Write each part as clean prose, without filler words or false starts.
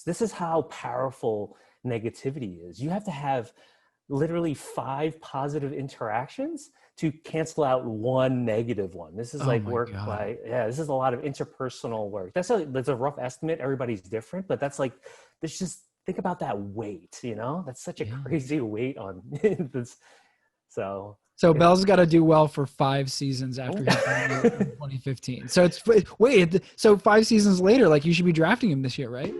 This is how powerful negativity is. You have to have literally 5 positive interactions to cancel out 1 negative one. This is like work by, this is a lot of interpersonal work. That's a rough estimate. Everybody's different, but that's like, there's just, think about that weight, that's such a crazy weight on this. So Bell's got to do well for 5 seasons after he's done in 2015. So so 5 seasons later, like, you should be drafting him this year, right?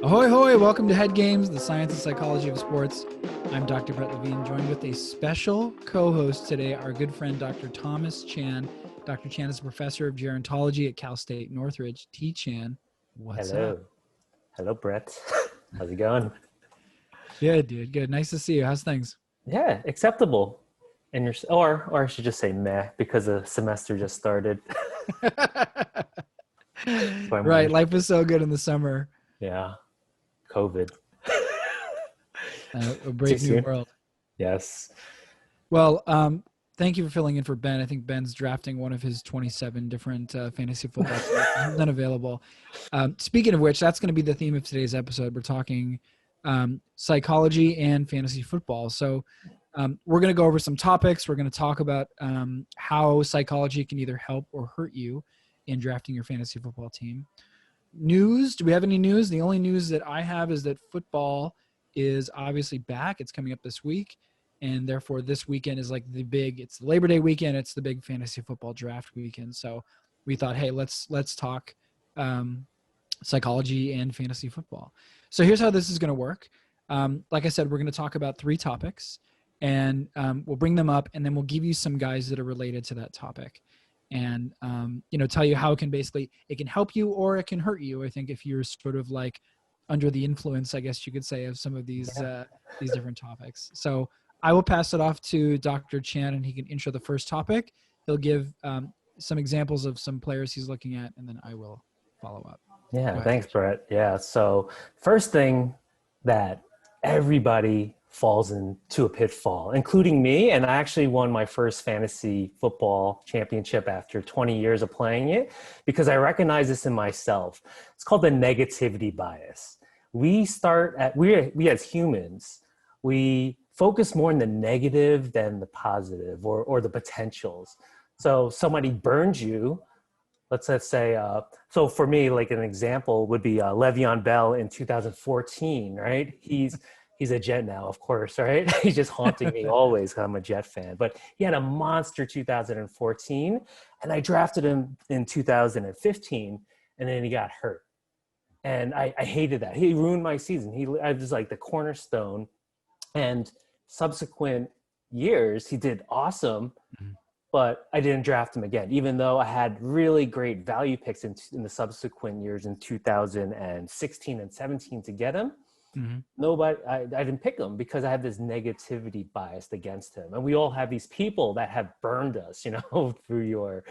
Ahoy, ahoy. Welcome to Head Games, the science and psychology of sports. I'm Dr. Bret Levine, joined with a special co-host today, our good friend, Dr. Thomas Chan. Dr. Chan is a professor of gerontology at Cal State Northridge. T. Chan, what's up? Hello, Bret. How's it going? Good, dude. Good. Nice to see you. How's things? Yeah, acceptable. And or I should just say meh, because the semester just started. Right. Life was so good in the summer. Yeah. COVID. A brave new world. Yes. Well, thank you for filling in for Ben. I think Ben's drafting one of his 27 different fantasy football teams. He's unavailable. Speaking of which, that's going to be the theme of today's episode. We're talking psychology and fantasy football. So we're going to go over some topics. We're going to talk about how psychology can either help or hurt you in drafting your fantasy football team. News. Do we have any news? The only news that I have is that football is obviously back. It's coming up this week. And therefore this weekend is like it's Labor Day weekend. It's the big fantasy football draft weekend. So we thought, hey, let's talk psychology and fantasy football. So here's how this is going to work. Like I said, we're going to talk about 3 topics, and we'll bring them up, and then we'll give you some guys that are related to that topic, and tell you how it can help you or it can hurt you. I think if you're sort of like under the influence, I guess you could say, of some of these different topics. So I will pass it off to Dr. Chan, and he can intro the first topic. He'll give some examples of some players he's looking at, and then I will follow up. Yeah, thanks, Bret. Yeah, so first thing that everybody falls into a pitfall, including me, and I actually won my first fantasy football championship after 20 years of playing it, because I recognize this in myself. It's called the negativity bias. We as humans, we focus more on the negative than the positive or the potentials. So somebody burns you. Let's say, so for me, like an example would be Le'Veon Bell in 2014, right? He's a Jet now, of course, right? He's just haunting me always because I'm a Jet fan. But he had a monster 2014, and I drafted him in 2015, and then he got hurt. And I hated that. He ruined my season. I was like the cornerstone. And subsequent years, he did awesome, but I didn't draft him again, even though I had really great value picks in the subsequent years in 2016 and 17 to get him. Nobody, I didn't pick him because I have this negativity bias against him. And we all have these people that have burned us, through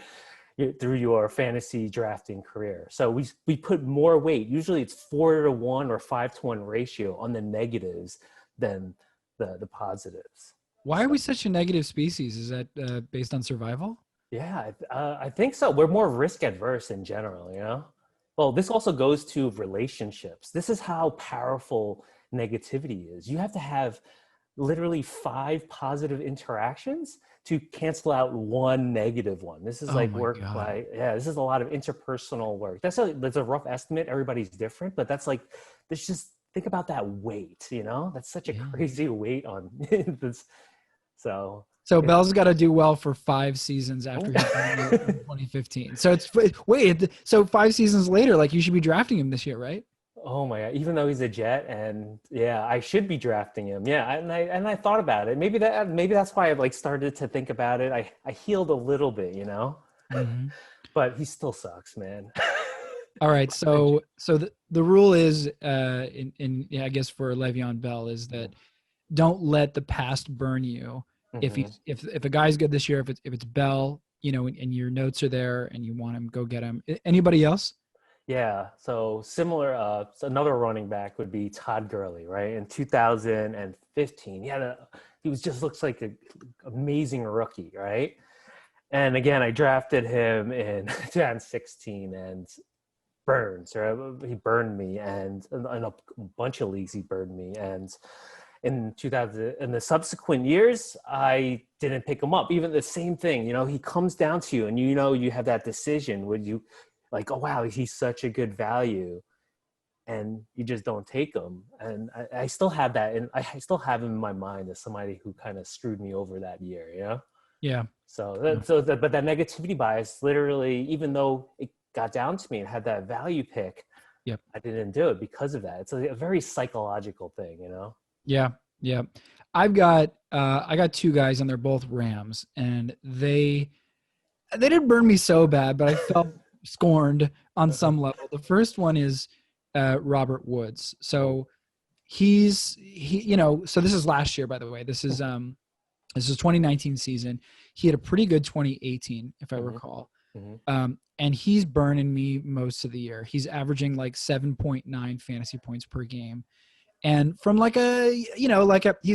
your fantasy drafting career. So we put more weight. Usually it's 4-to-1 or 5-to-1 ratio on the negatives than the positives. Why are we such a negative species? Is that based on survival? Yeah, I think so. We're more risk adverse in general, Well, this also goes to relationships. This is how powerful negativity is. You have to have literally 5 positive interactions to cancel out 1 negative one. This is this is a lot of interpersonal work. That's a rough estimate. Everybody's different, but think about that weight, That's such a crazy weight on this. So Bell's got to do well for 5 seasons after he's done in 2015. So 5 seasons later, like, you should be drafting him this year, right? Oh my God! Even though he's a Jet, and I should be drafting him. Yeah, and I thought about it. Maybe that's why I started to think about it. I healed a little bit, but he still sucks, man. All right, so the rule is, I guess for Le'Veon Bell, is that don't let the past burn you. If a guy's good this year, if it's Bell, and your notes are there and you want him, go get him. Anybody else? Yeah. So similar, so another running back would be Todd Gurley, right? In 2015, he looks like an amazing rookie, right? And again, I drafted him in 2016 and he burned me, and in a bunch of leagues he burned me. And in the subsequent years, I didn't pick him up. Even the same thing, he comes down to you, and you have that decision. Would you like, oh wow, he's such a good value, and you just don't take him. And I still have that, and I still have him in my mind as somebody who kind of screwed me over that year. Yeah. But that negativity bias, literally, even though it got down to me and had that value pick, Yep. I didn't do it because of that. It's a very psychological thing, Yeah. Yeah. I got two guys and they're both Rams, and they didn't burn me so bad, but I felt scorned on some level. The first one is Robert Woods. So so this is last year, by the way. This is 2019 season. He had a pretty good 2018, if I recall. And he's burning me most of the year. He's averaging like 7.9 fantasy points per game. And from he's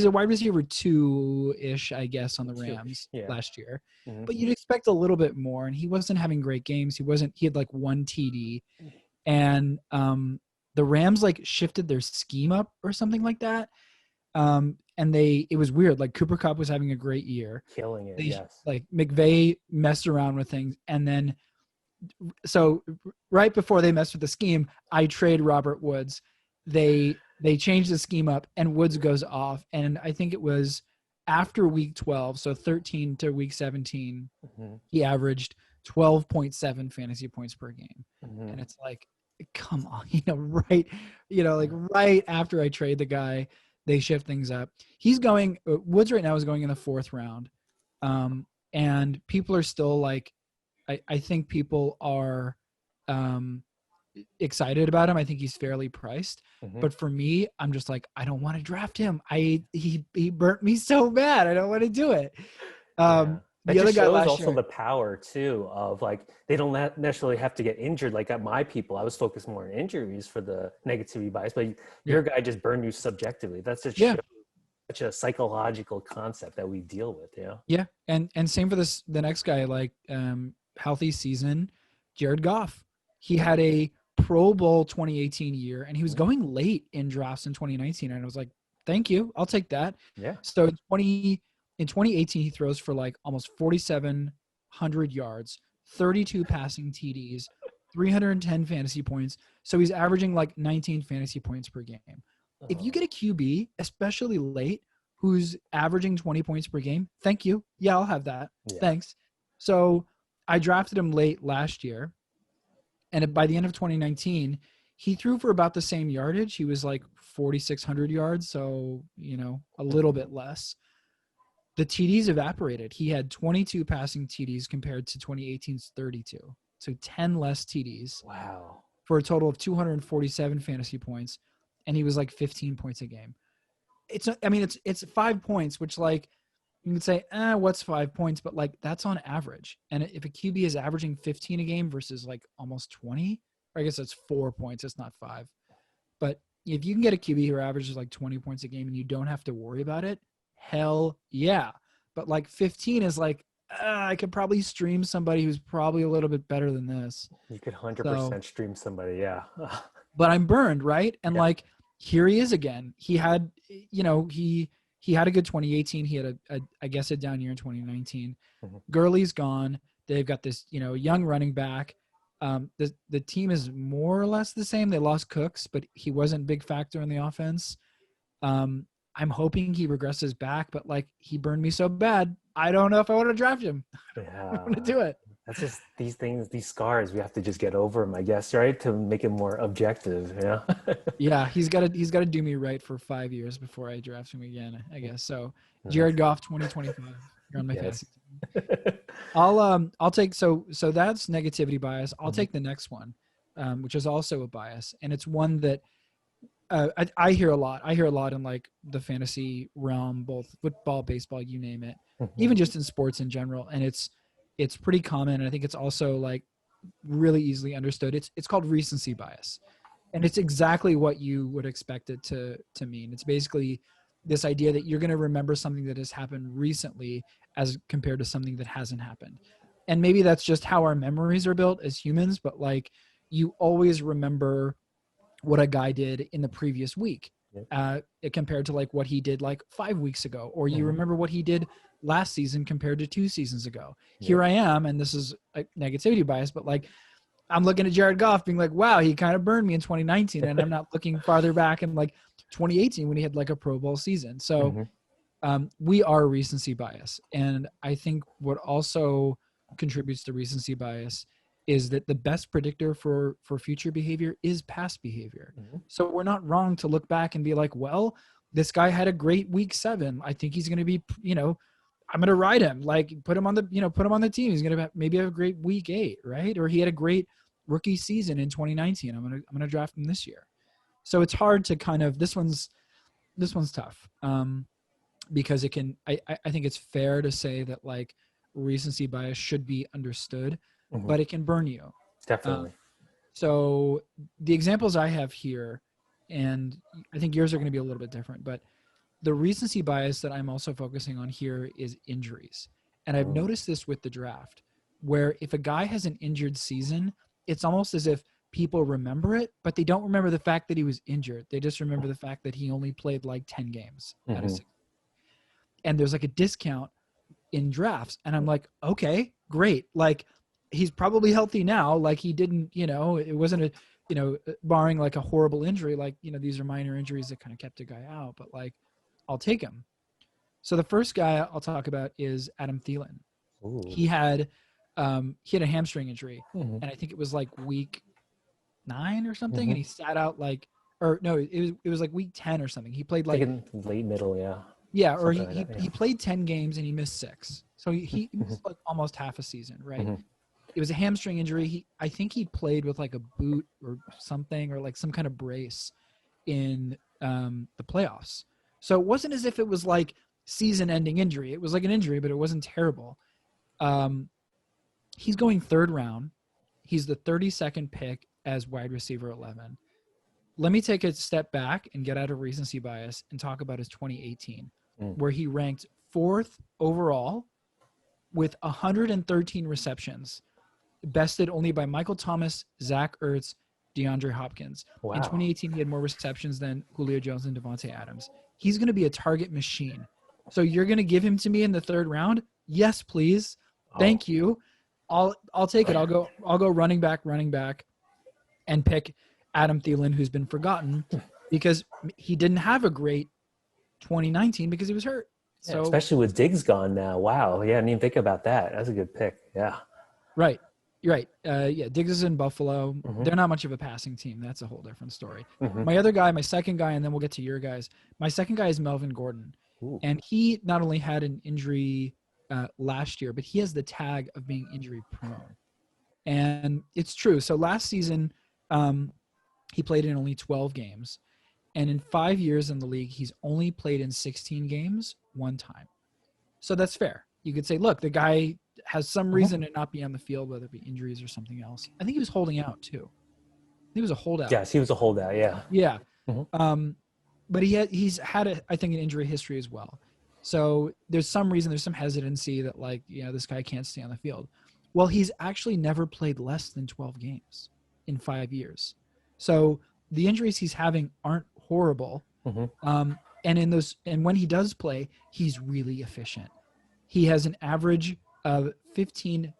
a wide receiver 2-ish, I guess, on the Rams last year. But you'd expect a little bit more. And he wasn't having great games. He had like one TD. And the Rams like shifted their scheme up or something like that. And it was weird. Like Cooper Kupp was having a great year. Killing it, yes. Like McVay messed around with things. And then, so right before they messed with the scheme, I trade Robert Woods. They changed the scheme up and Woods goes off. And I think it was after week 12, so 13 to week 17, he averaged 12.7 fantasy points per game. And it's like, come on, right after I trade the guy, they shift things up. Woods right now is going in the 4th round. And people are still like, I think people are excited about him. I think he's fairly priced. But for me, I'm just like, I don't want to draft him. He burnt me so bad. I don't want to do it. The other guy last year, also the power too of like, they don't necessarily have to get injured. Like at my people, I was focused more on injuries for the negativity bias, but your guy just burned you subjectively. That's such a psychological concept that we deal with. Yeah. And same for the next guy, like healthy season, Jared Goff. He had a Pro Bowl 2018 year and he was going late in drafts in 2019. And I was like, thank you. I'll take that. Yeah. So in 2018, he throws for like almost 4,700 yards, 32 passing TDs, 310 fantasy points. So he's averaging like 19 fantasy points per game. If you get a QB, especially late, who's averaging 20 points per game, thank you. Yeah, I'll have that. Yeah. Thanks. So I drafted him late last year. And by the end of 2019, he threw for about the same yardage. He was like 4,600 yards. So, a little bit less. The TDs evaporated. He had 22 passing TDs compared to 2018's 32. So 10 less TDs. Wow. For a total of 247 fantasy points. And he was like 15 points a game. It's 5 points, which like you can say, what's 5 points? But like that's on average. And if a QB is averaging 15 a game versus like almost 20, or I guess that's 4 points. It's not 5. But if you can get a QB who averages like 20 points a game and you don't have to worry about it, hell yeah. But like 15 is like, I could probably stream somebody who's probably a little bit better than this. You could 100% stream somebody. Yeah. But I'm burned. Right. And like, here he is again. He had, he had a good 2018. He had I guess a down year in 2019. Gurley's gone. They've got this, young running back. The team is more or less the same. They lost Cooks, but he wasn't a big factor in the offense. I'm hoping he regresses back, but like he burned me so bad. I don't know if I want to draft him. Yeah. I want to do it. That's just these things, these scars, we have to just get over them, I guess, right? To make it more objective. Yeah. He's got to do me right for 5 years before I draft him again, I guess. So Jared Goff, 2025, you're on my fantasy team. I'll take, so that's negativity bias. I'll take the next one, which is also a bias. And it's one that, I hear a lot. I hear a lot in like the fantasy realm, both football, baseball, you name it, even just in sports in general. And it's pretty common. And I think it's also like really easily understood. It's called recency bias. And it's exactly what you would expect it to mean. It's basically this idea that you're going to remember something that has happened recently as compared to something that hasn't happened. And maybe that's just how our memories are built as humans, but like you always remember what a guy did in the previous week compared to like what he did like 5 weeks ago, or you remember what he did last season compared to 2 seasons ago. Here I am, and this is a negativity bias, but like I'm looking at Jared Goff being like, wow, he kind of burned me in 2019, and I'm not looking farther back in like 2018 when he had like a Pro Bowl season. So we are recency bias. And I think what also contributes to recency bias is that the best predictor for future behavior is past behavior. So we're not wrong to look back and be like, well, this guy had a great week 7. I think he's going to be, I'm going to ride him, like put him on the team. He's going to maybe have a great week 8, right? Or he had a great rookie season in 2019. I'm going to draft him this year. So it's hard to kind of, this one's tough. Because I think it's fair to say that like recency bias should be understood, but it can burn you. Definitely. So the examples I have here, and I think yours are going to be a little bit different, but the recency bias that I'm also focusing on here is injuries. And I've noticed this with the draft, where if a guy has an injured season, it's almost as if people remember it, but they don't remember the fact that he was injured. They just remember the fact that he only played like 10 games out of 6. And there's like a discount in drafts. And I'm like, okay, great. Like he's probably healthy now. Like he didn't, it wasn't barring like a horrible injury. Like, these are minor injuries that kind of kept a guy out, but like, I'll take him. So the first guy I'll talk about is Adam Theilen. Ooh. He had a hamstring injury, and I think it was like week 9 or something. And he sat out it was like week 10 or something. He played like in late middle. Yeah. Yeah, or Like he played 10 games and he missed 6. So he missed like almost half a season, right? It was a hamstring injury. I think he played with like a boot or something, or like some kind of brace in the playoffs. So it wasn't as if it was like season-ending injury. It was like an injury, but it wasn't terrible. He's going 3rd round. He's the 32nd pick as wide receiver 11. Let me take a step back and get out of recency bias and talk about his 2018, where he ranked 4th overall with 113 receptions, bested only by Michael Thomas, Zach Ertz, DeAndre Hopkins. Wow. In 2018, he had more receptions than Julio Jones and Devontae Adams. He's going to be a target machine. So you're going to give him to me in the 3rd round? Yes, please. Thank you. I'll take it. I'll go running back, and pick Adam Thielen, who's been forgotten because he didn't have a great 2019 because he was hurt. Yeah, so especially with Diggs gone now. Wow. Yeah, I didn't even think about that. That's a good pick. Yeah. Right. You're right. Diggs is in Buffalo. They're not much of a passing team. That's a whole different story. My second guy, and then we'll get to your guys. My second guy is Melvin Gordon. Ooh. And he not only had an injury last year, but he has the tag of being injury prone. And it's true. So last season, he played in only 12 games. And in 5 years in the league, he's only played in 16 games 1 time. So that's fair. You could say, look, the guy has some reason to not be on the field, whether it be injuries or something else. I think he was holding out too. He was a holdout. Yes, he was a holdout. Yeah. Yeah. But he's had, I think, an injury history as well. So there's some reason, there's some hesitancy that this guy can't stay on the field. Well, he's actually never played less than 12 games in 5 years. So the injuries he's having aren't horrible. And when he does play, he's really efficient. He has an average of 15.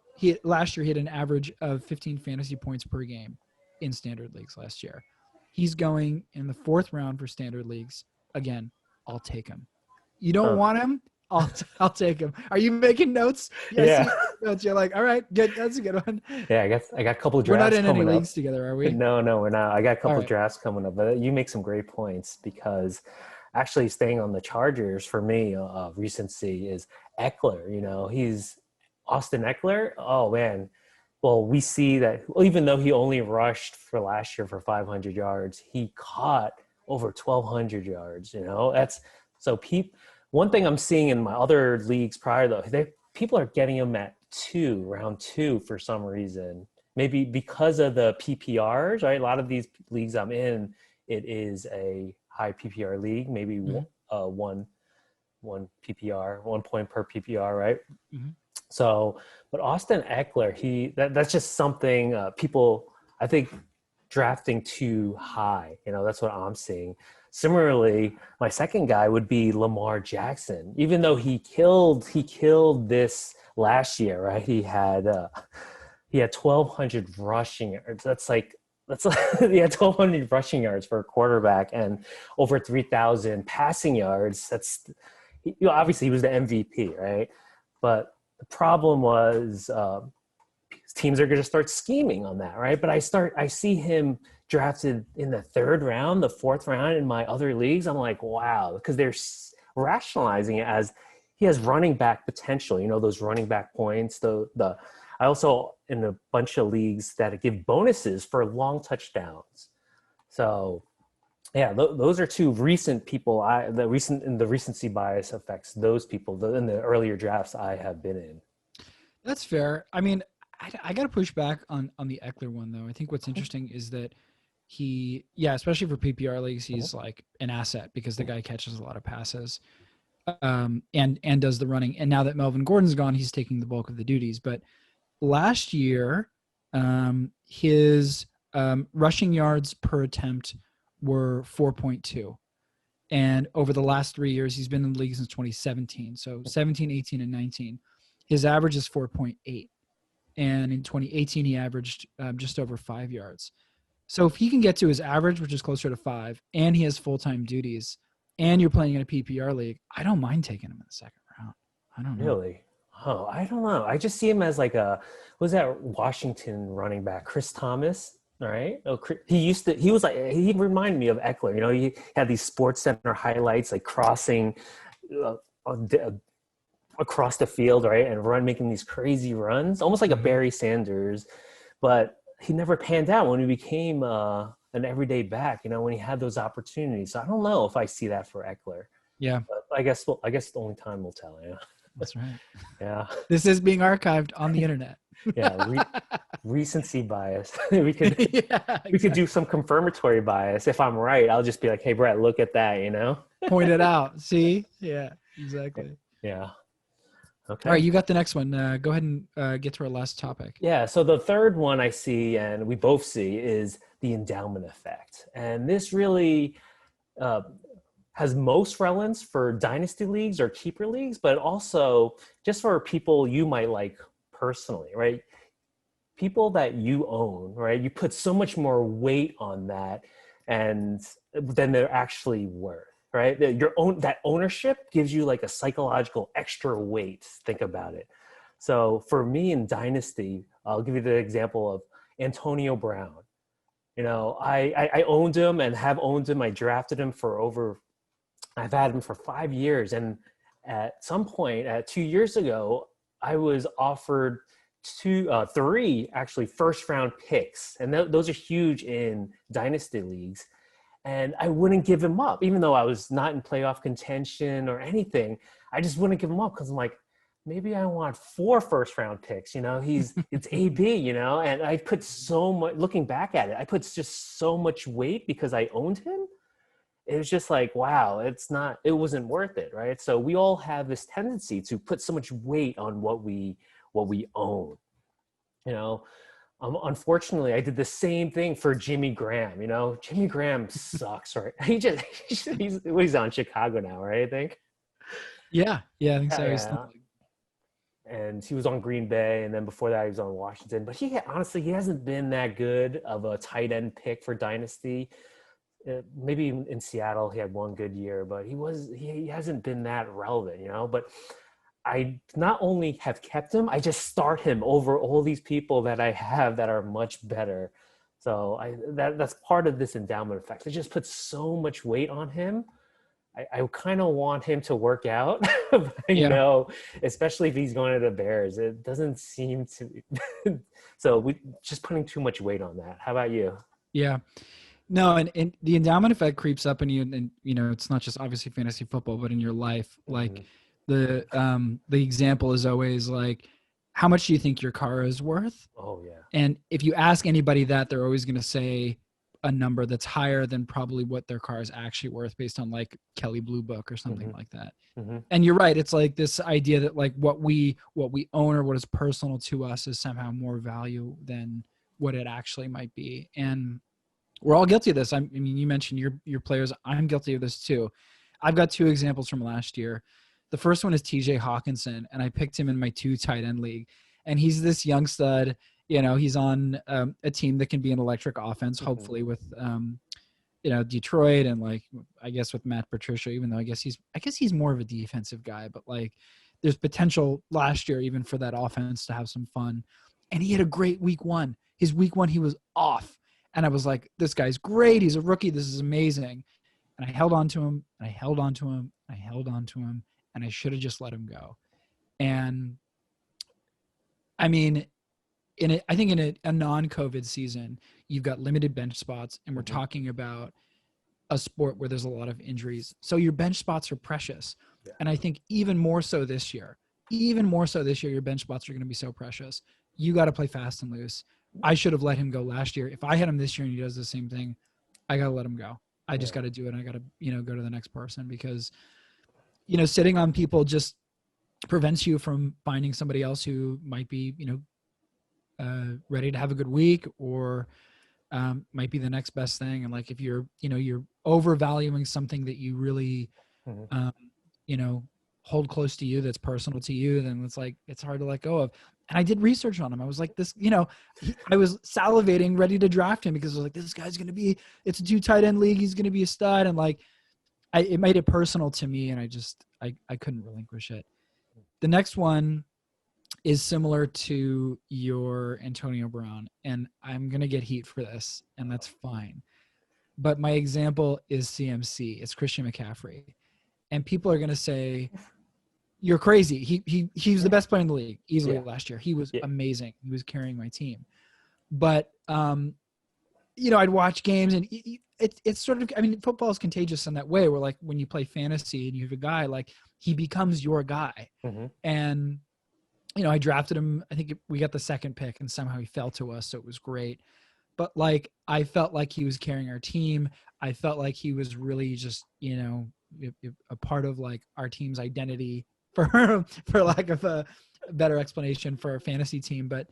Last year he had an average of 15 fantasy points per game in standard leagues last year. He's going in the 4th round for standard leagues. Again, I'll take him. You don't want him? I'll take him. Are you making notes? Yeah. Notes. You're like, all right, good. That's a good one. Yeah, I got a couple of We're drafts not in any coming up. leagues together, are we? No, we're not. I got a couple right. of drafts coming up, but you make some great points because actually staying on the Chargers for me, recency is Ekeler. He's Austin Ekeler. Oh man. Well, we see that even though he only rushed for last year for 500 yards, he caught over 1,200 yards. That's so. One thing I'm seeing in my other leagues prior though, people are getting him at round 2 for some reason. Maybe because of the PPRs, right? A lot of these leagues I'm in, it is a high PPR league, maybe one PPR, 1 point per PPR, right? So, But Austin Ekeler, that's just something people, I think, drafting too high. That's what I'm seeing. Similarly, my second guy would be Lamar Jackson. Even though he killed this last year, right? He had 1,200 rushing yards. That's he had 1,200 rushing yards for a quarterback and over 3,000 passing yards. Obviously he was the MVP, right? But the problem was teams are going to start scheming on that, right? But I see him drafted in the third round, the fourth round in my other leagues. I'm like, wow, because they're rationalizing it as he has running back potential. Those running back points. I also in a bunch of leagues that give bonuses for long touchdowns. So yeah, those are two recent people. The recency bias affects those people in the earlier drafts I have been in. That's fair. I mean, I got to push back on the Ekeler one though. I think what's interesting is that especially for PPR leagues, he's like an asset because the guy catches a lot of passes, and does the running. And now that Melvin Gordon's gone, he's taking the bulk of the duties. But last year, his rushing yards per attempt were 4.2. And over the last 3 years, he's been in the league since 2017. So 17, 18, and 19. His average is 4.8. And in 2018, he averaged just over 5 yards. So if he can get to his average, which is closer to 5, and he has full-time duties, and you're playing in a PPR league, I don't mind taking him in the second round. I don't know. Really? Oh, I don't know. I just see him as like was that Washington running back, Chris Thomas, right? Oh, he reminded me of Ekeler. He had these Sports Center highlights, like crossing across the field, right? And making these crazy runs, almost like a Barry Sanders, but he never panned out when he became an everyday back, when he had those opportunities. So I don't know if I see that for Ekeler. Yeah. But I guess the only time will tell, yeah. That's right. Yeah. This is being archived on the internet. Yeah. Recency bias. we could do some confirmatory bias. If I'm right, I'll just be like, hey, Bret, look at that, Point it out. See? Yeah, exactly. Yeah. Okay. All right, you got the next one. Go ahead and get to our last topic. Yeah. So the third one I see, and we both see, is the endowment effect. And this really has most relevance for dynasty leagues or keeper leagues, but also just for people you might like personally, right? People that you own, right? You put so much more weight on that and than they're actually worth. Right? That ownership gives you like a psychological extra weight. Think about it. So for me in Dynasty, I'll give you the example of Antonio Brown. I owned him and have owned him. I drafted him I've had him for 5 years. And at some point, 2 years ago, I was offered three actually first round picks. And those are huge in Dynasty leagues. And I wouldn't give him up, even though I was not in playoff contention or anything. I just wouldn't give him up because I'm like, maybe I want 4 first-round picks. It's AB. And I put so much. Looking back at it, I put just so much weight because I owned him. It was just like, wow, it wasn't worth it, right? So we all have this tendency to put so much weight on what we own. Unfortunately, I did the same thing for Jimmy Graham. Jimmy Graham sucks, right? He's on Chicago now, right? I think. Yeah, I think so. Yeah. And he was on Green Bay, and then before that, he was on Washington. But he hasn't been that good of a tight end pick for Dynasty. Maybe in Seattle, he had one good year, but he hasn't been that relevant, But I not only have kept him, I just start him over all these people that I have that are much better. So that's part of this endowment effect. It just puts so much weight on him. I kind of want him to work out, especially if he's going to the Bears. It doesn't seem to. So we just putting too much weight on that. How about you? Yeah. No, and the endowment effect creeps up in you, and it's not just obviously fantasy football, but in your life. Like the example is always like, how much do you think your car is worth? Oh yeah. And if you ask anybody that, they're always going to say a number that's higher than probably what their car is actually worth based on like Kelley Blue Book or something like that. And you're right. It's like this idea that like what we own or what is personal to us is somehow more value than what it actually might be. And we're all guilty of this. I mean, you mentioned your players. I'm guilty of this too. I've got two examples from last year. The first one is TJ Hockenson, and I picked him in my 2 tight end league. And he's this young stud. You know, he's on a team that can be an electric offense, hopefully with, Detroit and like, I guess with Matt Patricia, even though I guess he's more of a defensive guy, but like there's potential last year even for that offense to have some fun. And he had a great week 1. His week 1, he was off. And I was like, this guy's great. He's a rookie. This is amazing. And I held on to him, and I held on to him, and I held on to him, and I should have just let him go. And I mean, I think in a non-COVID season, you've got limited bench spots, and we're talking about a sport where there's a lot of injuries. So your bench spots are precious. Yeah. And I think even more so this year, your bench spots are going to be so precious. You got to play fast and loose. I should have let him go last year. If I had him this year and he does the same thing, I got to let him go. I just got to do it. And I got to, go to the next person because, sitting on people just prevents you from finding somebody else who might be, ready to have a good week or might be the next best thing. And like, if you're overvaluing something that you really, hold close to you, that's personal to you, then it's hard to let go of. And I did research on him. I was like, I was salivating, ready to draft him because I was like, this guy's going to be, it's a 2 tight end league. He's going to be a stud. And like, it made it personal to me. And I couldn't relinquish it. The next one is similar to your Antonio Brown. And I'm going to get heat for this, and that's fine. But my example is CMC. It's Christian McCaffrey. And people are going to say, you're crazy. He was the best player in the league easily last year. He was amazing. He was carrying my team. But, I'd watch games and it's sort of, football is contagious in that way where like when you play fantasy and you have a guy, like he becomes your guy. And, I drafted him. I think we got the 2nd pick and somehow he fell to us. So it was great. But like, I felt like he was carrying our team. I felt like he was really just, a part of like our team's identity for lack of a better explanation for our fantasy team. But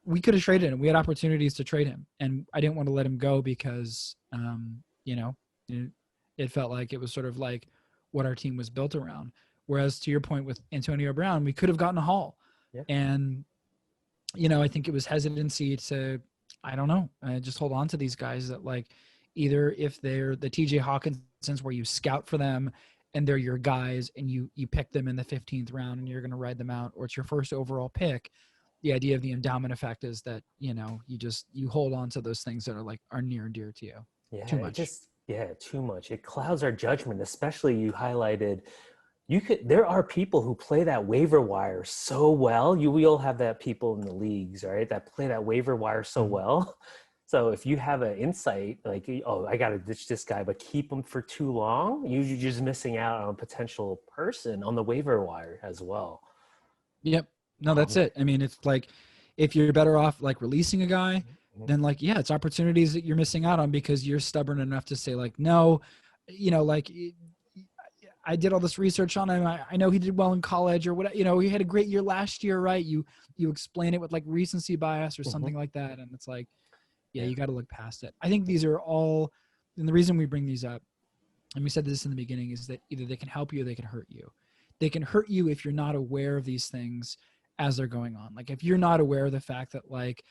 we could have traded him. We had opportunities to trade him, and I didn't want to let him go because, it felt like it was sort of like what our team was built around. Whereas to your point with Antonio Brown, we could have gotten a haul. And, I think it was hesitancy to, I don't know, just hold on to these guys that like, either if they're the TJ Hawkinsons where you scout for them and they're your guys and you pick them in the 15th round and you're going to ride them out, or it's your first overall pick. The idea of the endowment effect is that, you hold on to those things that are near and dear to you. Yeah, too much. Too much. It clouds our judgment, especially you highlighted. There are people who play that waiver wire so well. We all have that people in the leagues, right? That play that waiver wire so well. So if you have an insight like, oh, I got to ditch this guy, but keep him for too long, you're just missing out on a potential person on the waiver wire as well. Yep. No, that's it. It's like, if you're better off like releasing a guy, then like, it's opportunities that you're missing out on because you're stubborn enough to say like, no, I did all this research on him. I know he did well in college or what, he had a great year last year, right? You explain it with like recency bias or something like that. And it's like, you got to look past it. I think these are all, and the reason we bring these up, and we said this in the beginning, is that either they can help you or they can hurt you. They can hurt you if you're not aware of these things as they're going on. Like if you're not aware of the fact that like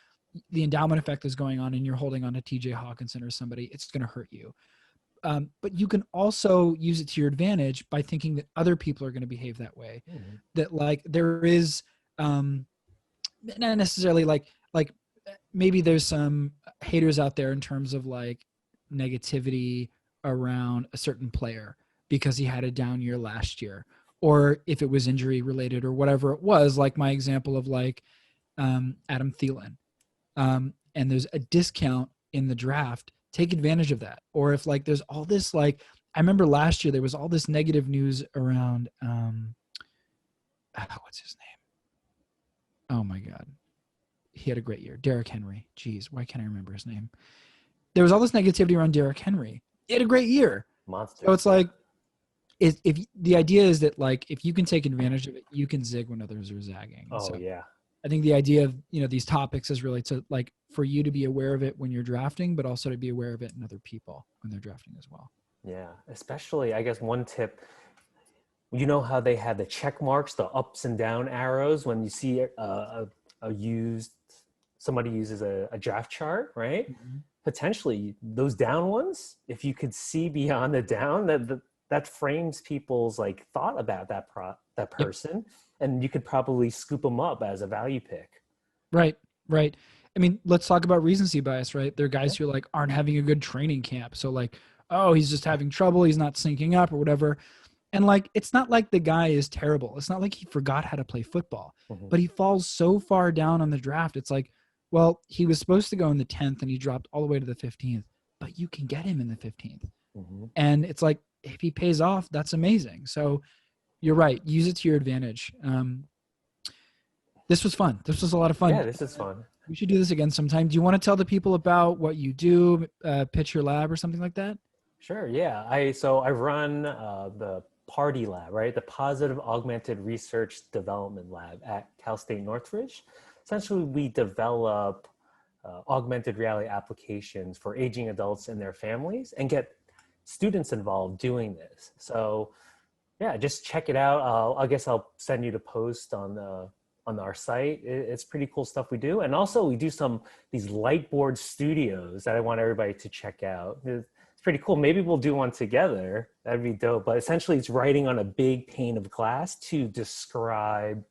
the endowment effect is going on and you're holding on to TJ Hawkinson or somebody, it's going to hurt you. But you can also use it to your advantage by thinking that other people are going to behave that way. That like there is not necessarily like maybe there's some haters out there in terms of like negativity around a certain player because he had a down year last year, or if it was injury related or whatever it was, like my example of like Adam Thielen. And there's a discount in the draft, take advantage of that. Or if like there's all this, like I remember last year there was all this negative news around what's his name? Oh my God. He had a great year. Derrick Henry. Jeez, why can't I remember his name? there was all this negativity around Derrick Henry. He had a great year. Monster. So it's like, if the idea is that like, if you can take advantage of it, you can zig when others are zagging. Oh, so yeah. I think the idea of, these topics is really to like, for you to be aware of it when you're drafting, but also to be aware of it in other people when they're drafting as well. Yeah. Especially, I guess one tip, you know how they had the check marks, the ups and down arrows when you see somebody uses a draft chart, right? Mm-hmm. Potentially those down ones, if you could see beyond the down, that frames people's like thought about that person. Yep. And you could probably scoop them up as a value pick. Right. I mean, let's talk about recency bias, right? There are guys who like aren't having a good training camp. So like, oh, he's just having trouble. He's not syncing up or whatever. And like, it's not like the guy is terrible. It's not like he forgot how to play football, but he falls so far down on the draft. It's like, well, he was supposed to go in the 10th and he dropped all the way to the 15th, but you can get him in the 15th. And it's like, if he pays off, that's amazing. So you're right. Use it to your advantage. This was fun. This was a lot of fun. Yeah, this is fun. We should do this again sometime. Do you want to tell the people about what you do, pitch your lab or something like that? Sure. Yeah. I run the Party Lab, right? The Positive Augmented Research Development Lab at Cal State Northridge. Essentially, we develop augmented reality applications for aging adults and their families and get students involved doing this. So yeah, just check it out. I guess I'll send you the post on our site. It's pretty cool stuff we do. And also we do these lightboard studios that I want everybody to check out. It's pretty cool. Maybe we'll do one together. That'd be dope. But essentially it's writing on a big pane of glass to describe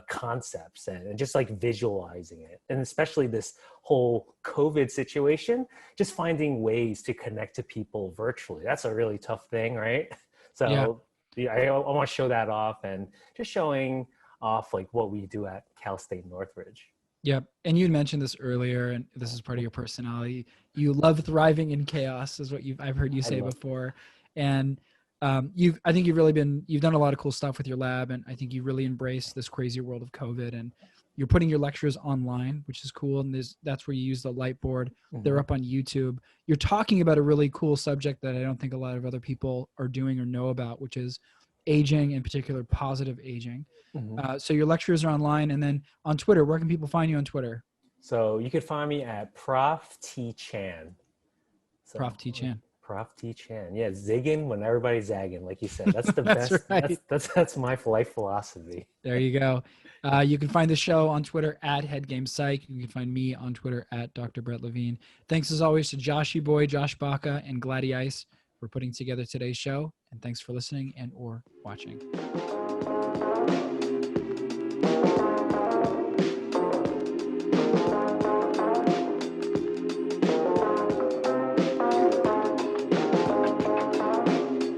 concepts and just like visualizing it. And especially this whole COVID situation, just finding ways to connect to people virtually. That's a really tough thing, right? So yeah, I want to show that off and just showing off like what we do at Cal State Northridge. Yep. And you mentioned this earlier, and this is part of your personality. You love thriving in chaos, is what I've heard you say before. And I think you've done a lot of cool stuff with your lab, and I think you really embrace this crazy world of COVID, and you're putting your lectures online, which is cool. And that's where you use the Lightboard. They're up on YouTube. You're talking about a really cool subject that I don't think a lot of other people are doing or know about, which is aging, in particular, positive aging. So your lectures are online, and then on Twitter, where can people find you on Twitter? So you can find me at Prof T Chan. So, Prof T Chan. Prof T Chan. Yeah, zigging when everybody's zagging, like you said. That's the That's best. right. That's my life philosophy. There you go. You can find the show on Twitter at HeadGamePsych. You can find me on Twitter at Dr. Bret Levine. Thanks as always to Joshy Boy, Josh Baca, and Gladdy Ice for putting together today's show. And thanks for listening and or watching.